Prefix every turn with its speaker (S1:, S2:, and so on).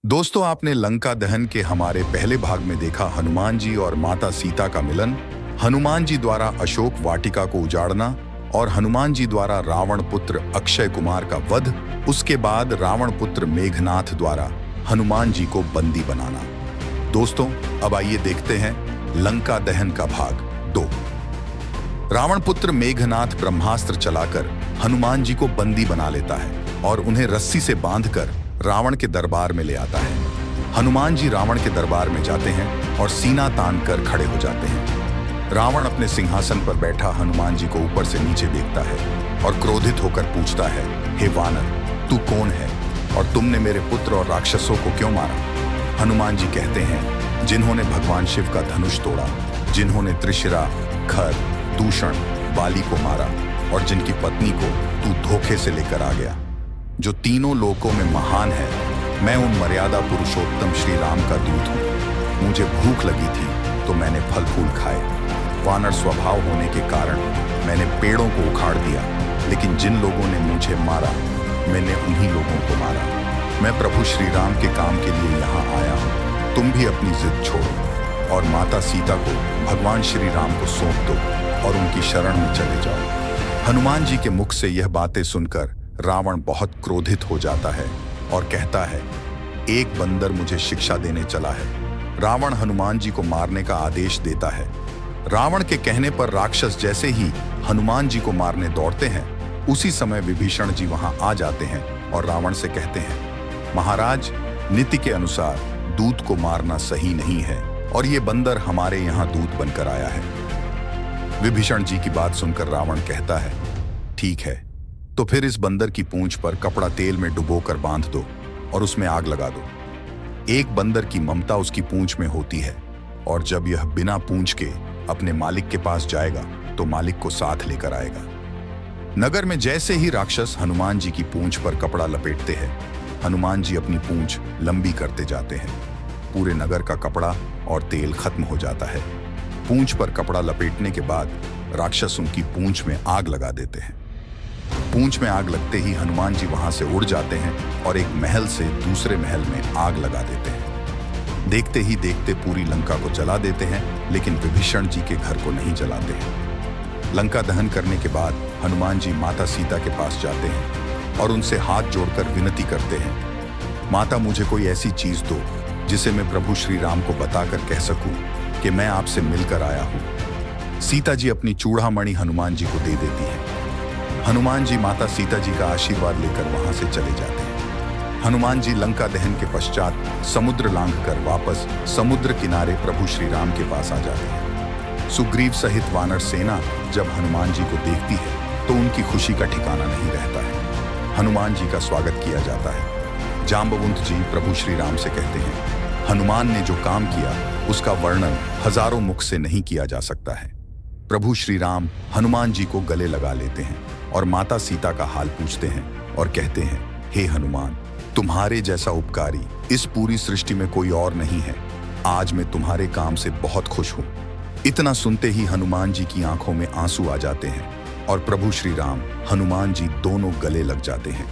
S1: दोस्तों, आपने लंका दहन के हमारे पहले भाग में देखा हनुमान जी और माता सीता का मिलन, हनुमान जी द्वारा अशोक वाटिका को उजाड़ना और हनुमान जी द्वारा रावण पुत्र अक्षय कुमार का वध। उसके बाद रावण पुत्र मेघनाथ द्वारा हनुमान जी को बंदी बनाना। दोस्तों, अब आइए देखते हैं लंका दहन का भाग 2। रावण पुत्र मेघनाथ ब्रह्मास्त्र चलाकर हनुमान जी को बंदी बना लेता है और उन्हें रस्सी से बांधकर रावण के दरबार में ले आता है। हनुमान जी रावण के दरबार में जाते हैं और सीना तान कर खड़े हो जाते हैं। रावण अपने सिंहासन पर बैठा हनुमान जी को ऊपर से नीचे देखता है और क्रोधित होकर पूछता है, हे वानर, तू कौन है और तुमने मेरे पुत्र और राक्षसों को क्यों मारा? हनुमान जी कहते हैं, जिन्होंने भगवान शिव का धनुष तोड़ा, जिन्होंने त्रिशिरा, खर, दूषण, बाली को मारा और जिनकी पत्नी को तू धोखे से लेकर आ गया, जो तीनों लोकों में महान है। मैं उन मर्यादा पुरुषोत्तम श्री राम का दूत हूँ। मुझे भूख लगी थी तो मैंने फल फूल खाए। वानर स्वभाव होने के कारण मैंने पेड़ों को उखाड़ दिया, लेकिन जिन लोगों ने मुझे मारा मैंने उन्हीं लोगों को मारा। मैं प्रभु श्री राम के काम के लिए यहाँ आया हूँ। तुम भी अपनी जिद छोड़ो और माता सीता को भगवान श्री राम को सौंप दो और उनकी शरण में चले जाओ। हनुमान जी के मुख से यह बातें सुनकर रावण बहुत क्रोधित हो जाता है और कहता है, एक बंदर मुझे शिक्षा देने चला है। रावण हनुमान जी को मारने का आदेश देता है। रावण के कहने पर राक्षस जैसे ही हनुमान जी को मारने दौड़ते हैं, उसी समय विभीषण जी वहां आ जाते हैं और रावण से कहते हैं, महाराज, नीति के अनुसार दूत को मारना सही नहीं है और ये बंदर हमारे यहाँ दूत बनकर आया है। विभीषण जी की बात सुनकर रावण कहता है, ठीक है, तो फिर इस बंदर की पूंछ पर कपड़ा तेल में डुबोकर बांध दो और उसमें आग लगा दो। एक बंदर की ममता उसकी पूंछ में होती है और जब यह बिना पूंछ के अपने मालिक के पास जाएगा तो मालिक को साथ लेकर आएगा। नगर में जैसे ही राक्षस हनुमान जी की पूंछ पर कपड़ा लपेटते हैं, हनुमान जी अपनी पूंछ लंबी करते जाते हैं। पूरे नगर का कपड़ा और तेल खत्म हो जाता है। पूंछ पर कपड़ा लपेटने के बाद राक्षस उनकी पूंछ में आग लगा देते हैं। पूंछ में आग लगते ही हनुमान जी वहां से उड़ जाते हैं और एक महल से दूसरे महल में आग लगा देते हैं। देखते ही देखते पूरी लंका को जला देते हैं, लेकिन विभीषण जी के घर को नहीं जलाते हैं। लंका दहन करने के बाद हनुमान जी माता सीता के पास जाते हैं और उनसे हाथ जोड़कर विनती करते हैं, माता, मुझे कोई ऐसी चीज दो जिसे मैं प्रभु श्री राम को बताकर कह सकूं कि मैं आपसे मिलकर आया हूं। सीता जी अपनी चूड़ामणि हनुमान जी को दे देती है। हनुमान जी माता सीता जी का आशीर्वाद लेकर वहां से चले जाते हैं। हनुमान जी लंका दहन के पश्चात समुद्र लांघकर वापस समुद्र किनारे प्रभु श्री राम के पास आ जाते हैं। सुग्रीव सहित वानर सेना जब हनुमान जी को देखती है तो उनकी खुशी का ठिकाना नहीं रहता है। हनुमान जी का स्वागत किया जाता है। जाम्बवंत जी प्रभु श्री राम से कहते हैं, हनुमान ने जो काम किया उसका वर्णन हजारों मुख से नहीं किया जा सकता है। प्रभु श्री राम हनुमान जी को गले लगा लेते हैं और माता सीता का हाल पूछते हैं और कहते हैं, हे हनुमान, तुम्हारे जैसा उपकारी इस पूरी सृष्टि में कोई और नहीं है। आज मैं तुम्हारे काम से बहुत खुश हूं। इतना सुनते ही हनुमान जी की आंखों में आंसू आ जाते हैं और प्रभु श्री राम हनुमान जी दोनों गले लग जाते हैं।